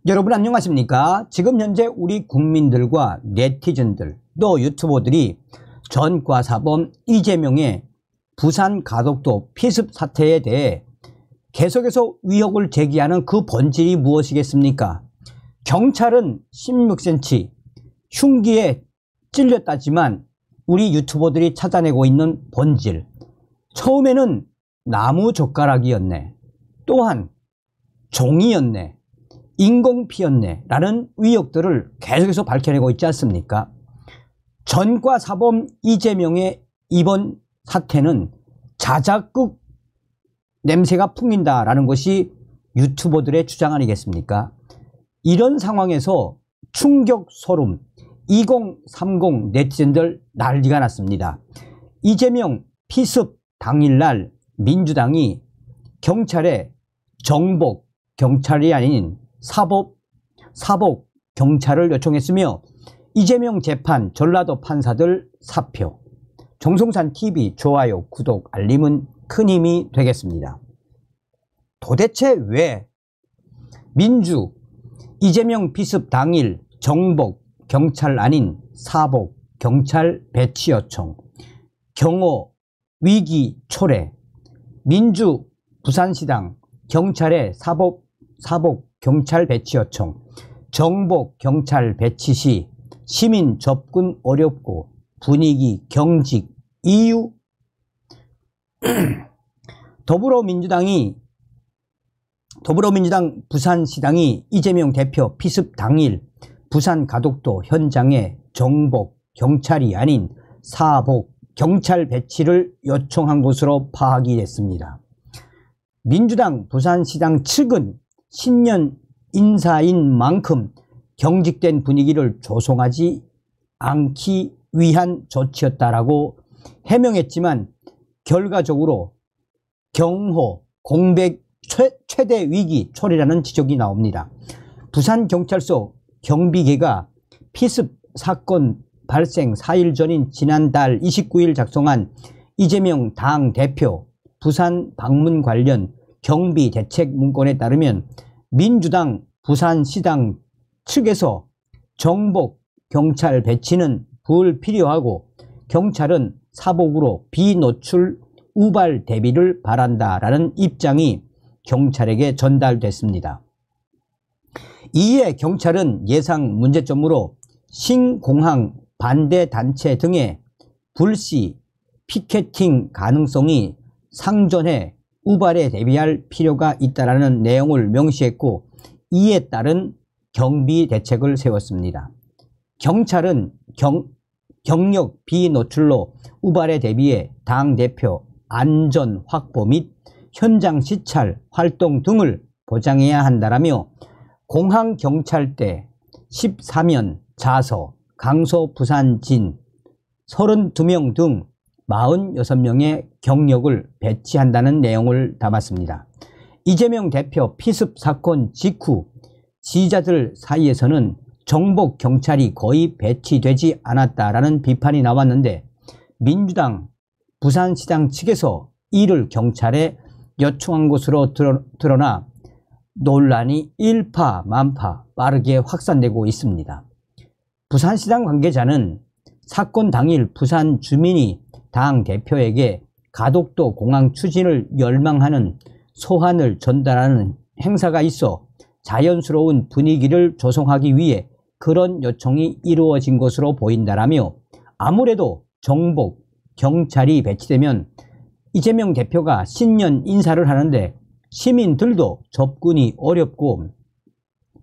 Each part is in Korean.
여러분 안녕하십니까? 지금 현재 우리 국민들과 네티즌들 또 유튜버들이 전과사범 이재명의 부산 가덕도 피습 사태에 대해 계속해서 의혹을 제기하는 그 본질이 무엇이겠습니까? 경찰은 16cm 흉기에 찔렸다지만 우리 유튜버들이 찾아내고 있는 본질, 처음에는 나무젓가락이었네, 또한 종이었네, 인공피였네 라는 의혹들을 계속해서 밝혀내고 있지 않습니까? 전과사범 이재명의 이번 사태는 자작극 냄새가 풍긴다 라는 것이 유튜버들의 주장 아니겠습니까? 이런 상황에서 충격 소름 2030 네티즌들 난리가 났습니다. 이재명 피습 당일날 민주당이 경찰에 정복 경찰이 아닌 사복 경찰을 요청했으며 이재명 재판 전라도 판사들 사표. 정성산TV 좋아요, 구독, 알림은 큰 힘이 되겠습니다. 도대체 왜 민주 이재명 피습 당일 정복 경찰 아닌 사복 경찰 배치 요청, 경호 위기 초래, 민주 부산시당 경찰의 사복 경찰 배치 요청, 정복 경찰 배치 시 시민 접근 어렵고 분위기 경직 이유? 더불어민주당 부산시당이 이재명 대표 피습 당일 부산 가덕도 현장에 정복 경찰이 아닌 사복 경찰 배치를 요청한 것으로 파악이 됐습니다. 민주당 부산시당 측은 신년 인사인 만큼 경직된 분위기를 조성하지 않기 위한 조치였다라고 해명했지만 결과적으로 경호 공백 최대 위기 초래라는 지적이 나옵니다. 부산경찰서 경비계가 피습 사건 발생 4일 전인 지난달 29일 작성한 이재명 당 대표 부산 방문 관련 경비 대책 문건에 따르면 민주당 부산시당 측에서 정복 경찰 배치는 불필요하고 경찰은 사복으로 비노출 우발 대비를 바란다라는 입장이 경찰에게 전달됐습니다. 이에 경찰은 예상 문제점으로 신공항 반대단체 등의 불시 피켓팅 가능성이 상존해 우발에 대비할 필요가 있다라는 내용을 명시했고 이에 따른 경비 대책을 세웠습니다. 경찰은 경력 비노출로 우발에 대비해 당대표 안전 확보 및 현장 시찰 활동 등을 보장해야 한다라며 공항경찰대 14면 자서, 강서 부산진 32명 등 46명의 경력을 배치한다는 내용을 담았습니다. 이재명 대표 피습 사건 직후 지지자들 사이에서는 정복 경찰이 거의 배치되지 않았다라는 비판이 나왔는데 민주당 부산시당 측에서 이를 경찰에 요청한 것으로 드러나 논란이 일파만파 빠르게 확산되고 있습니다. 부산시당 관계자는 사건 당일 부산 주민이 당 대표에게 가덕도 공항 추진을 열망하는 소환을 전달하는 행사가 있어 자연스러운 분위기를 조성하기 위해 그런 요청이 이루어진 것으로 보인다라며 아무래도 정복 경찰이 배치되면 이재명 대표가 신년 인사를 하는데 시민들도 접근이 어렵고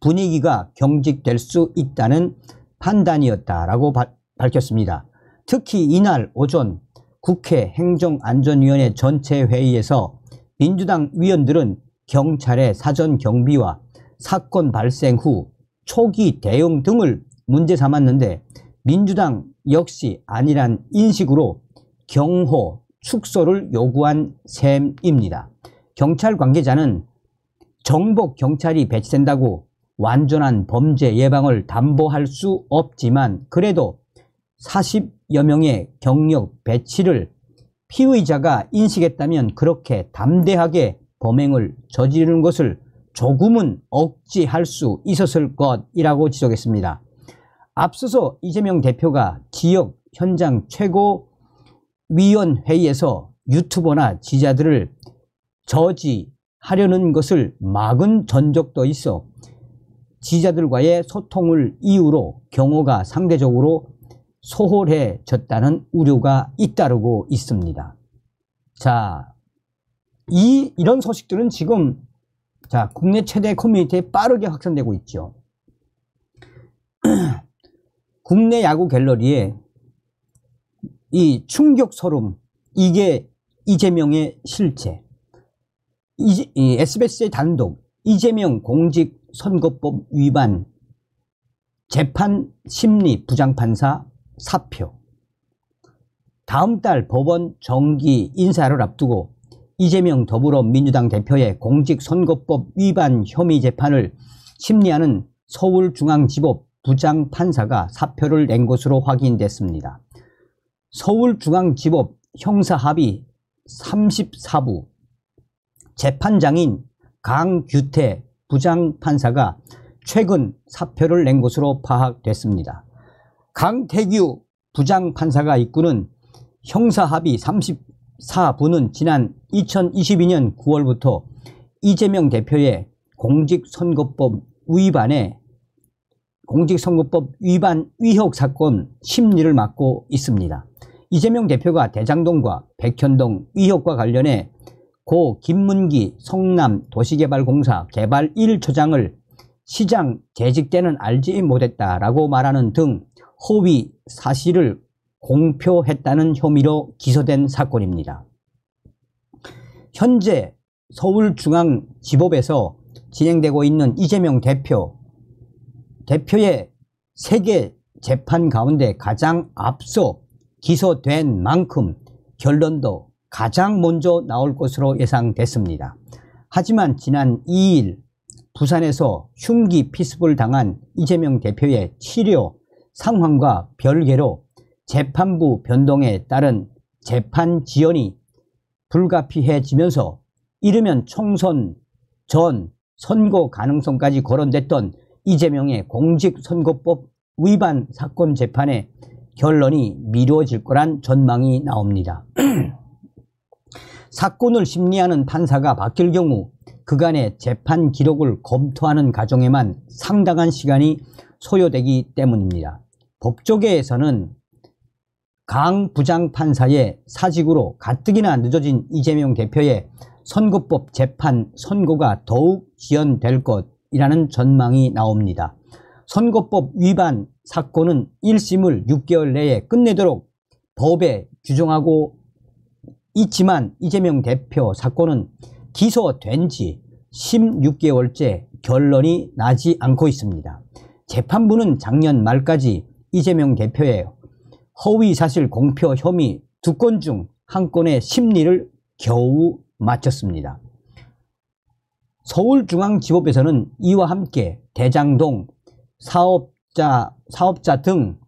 분위기가 경직될 수 있다는 판단이었다라고 밝혔습니다. 특히 이날 오전 국회 행정안전위원회 전체 회의에서 민주당 위원들은 경찰의 사전 경비와 사건 발생 후 초기 대응 등을 문제 삼았는데 민주당 역시 아니란 인식으로 경호 축소를 요구한 셈입니다. 경찰 관계자는 정복 경찰이 배치된다고 완전한 범죄 예방을 담보할 수 없지만 그래도 40여 명의 경력 배치를 피의자가 인식했다면 그렇게 담대하게 범행을 저지르는 것을 조금은 억제할 수 있었을 것이라고 지적했습니다. 앞서서 이재명 대표가 지역 현장 최고위원회의에서 유튜버나 지지자들을 저지하려는 것을 막은 전적도 있어 지지자들과의 소통을 이유로 경호가 상대적으로 소홀해졌다는 우려가 잇따르고 있습니다. 자, 이런 소식들은 지금 국내 최대 커뮤니티에 빠르게 확산되고 있죠. 국내 야구 갤러리에 이 충격 소름, 이게 이재명의 실체. SBS의 단독 이재명 공직선거법 위반 재판 심리 부장판사 사표. 다음 달 법원 정기 인사를 앞두고 이재명 더불어민주당 대표의 공직선거법 위반 혐의 재판을 심리하는 서울중앙지법 부장판사가 사표를 낸 것으로 확인됐습니다. 서울중앙지법 형사합의 34부 재판장인 강규태 부장판사가 최근 사표를 낸 것으로 파악됐습니다. 강태규 부장판사가 이끄는 형사합의 34부는 지난 2022년 9월부터 이재명 대표의 공직선거법 위반 의혹 사건 심리를 맡고 있습니다. 이재명 대표가 대장동과 백현동 의혹과 관련해 고 김문기 성남도시개발공사 개발 1처장을 시장 재직 때는 알지 못했다라고 말하는 등 허위 사실을 공표했다는 혐의로 기소된 사건입니다. 현재 서울중앙지법에서 진행되고 있는 이재명 대표의 세개 재판 가운데 가장 앞서 기소된 만큼 결론도 가장 먼저 나올 것으로 예상됐습니다. 하지만 지난 2일 부산에서 흉기 피습을 당한 이재명 대표의 치료 상황과 별개로 재판부 변동에 따른 재판 지연이 불가피해지면서 이르면 총선 전 선고 가능성까지 거론됐던 이재명의 공직선거법 위반 사건 재판의 결론이 미뤄질 거란 전망이 나옵니다. 사건을 심리하는 판사가 바뀔 경우 그간의 재판 기록을 검토하는 과정에만 상당한 시간이 소요되기 때문입니다. 법조계에서는 강 부장판사의 사직으로 가뜩이나 늦어진 이재명 대표의 선거법 재판 선고가 더욱 지연될 것이라는 전망이 나옵니다. 선거법 위반 사건은 1심을 6개월 내에 끝내도록 법에 규정하고 있지만 이재명 대표 사건은 기소된 지 16개월째 결론이 나지 않고 있습니다. 재판부는 작년 말까지 이재명 대표의 허위사실 공표 혐의 2건 중 1건의 심리를 겨우 마쳤습니다. 서울중앙지법에서는 이와 함께 대장동 사업자 등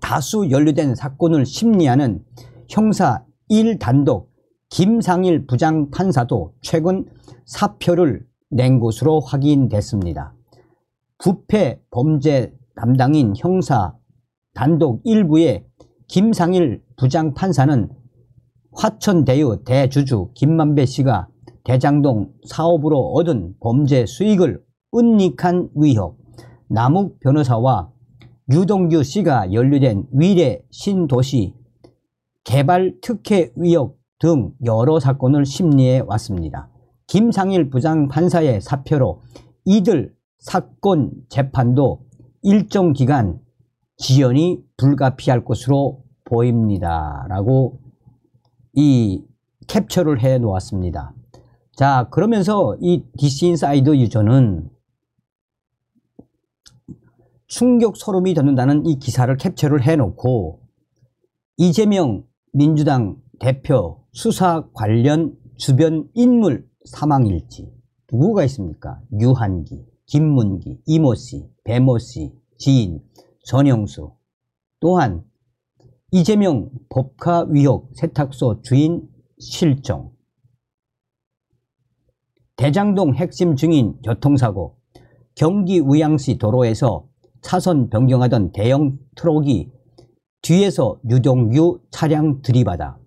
다수 연루된 사건을 심리하는 형사 1단독 김상일 부장판사도 최근 사표를 낸 것으로 확인됐습니다. 부패 범죄 담당인 형사 단독 1부의 김상일 부장판사는 화천대유 대주주 김만배 씨가 대장동 사업으로 얻은 범죄 수익을 은닉한 의혹, 남욱 변호사와 유동규 씨가 연루된 위례 신도시 개발 특혜 의혹 등 여러 사건을 심리해 왔습니다. 김상일 부장판사의 사표로 이들 사건 재판도 일정 기간 지연이 불가피할 것으로 보입니다. 라고 이 캡처를 해 놓았습니다. 자, 그러면서 이 DC 인사이더 유저는 충격 소름이 돋는다는 이 기사를 캡처를 해 놓고 이재명 민주당 대표 수사 관련 주변 인물 사망일지 누구가 있습니까? 유한기, 김문기, 이모씨, 배모씨, 지인, 전영수, 또한 이재명 법카 위혹 세탁소 주인 실종, 대장동 핵심 증인 교통사고, 경기 의왕시 도로에서 차선 변경하던 대형 트럭이 뒤에서 유동규 차량 들이받아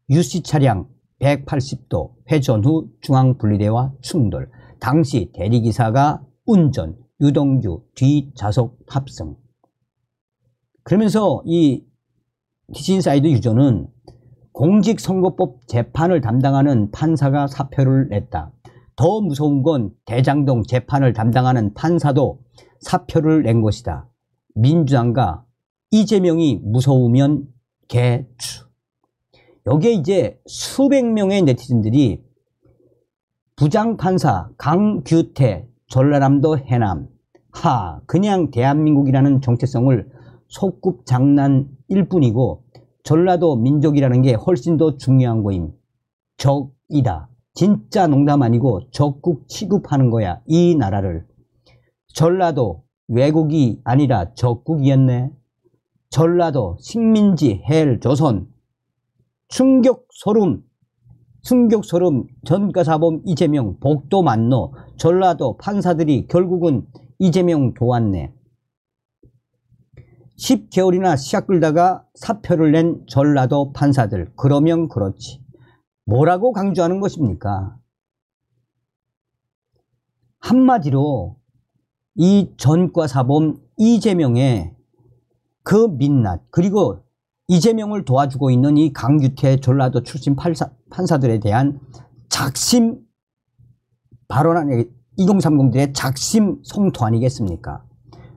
유씨 차량 180도 회전 후 중앙분리대와 충돌. 당시 대리기사가 운전, 유동규 뒷좌석 탑승. 그러면서 이 티치인사이드 유저는 공직선거법 재판을 담당하는 판사가 사표를 냈다. 더 무서운 건 대장동 재판을 담당하는 판사도 사표를 낸 것이다. 민주당과 이재명이 무서우면 개추. 여기에 이제 수백 명의 네티즌들이 부장판사 강규태, 전라남도 해남, 그냥 대한민국이라는 정체성을 소꿉장난일 뿐이고 전라도 민족이라는 게 훨씬 더 중요한 거임. 적이다. 진짜 농담 아니고 적국 취급하는 거야. 이 나라를. 전라도 외국이 아니라 적국이었네. 전라도 식민지 헬조선. 충격 소름. 전과사범 이재명 복도 만노. 전라도 판사들이 결국은 이재명 도왔네. 10개월이나 시약 끌다가 사표를 낸 전라도 판사들. 그러면 그렇지. 뭐라고 강조하는 것입니까? 한마디로 이 전과사범 이재명의 그 민낯, 그리고 이재명을 도와주고 있는 이 강규태 전라도 출신 판사들에 대한 작심 발언한 2030들의 작심 성토 아니겠습니까?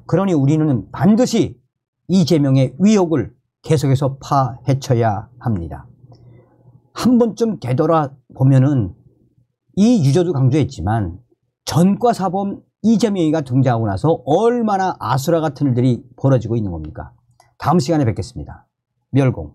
그러니 우리는 반드시 이재명의 위혹을 계속해서 파헤쳐야 합니다. 한 번쯤 되돌아보면은 이 유저도 강조했지만 전과사범 이재명이가 등장하고 나서 얼마나 아수라 같은 일들이 벌어지고 있는 겁니까? 다음 시간에 뵙겠습니다. 멸공.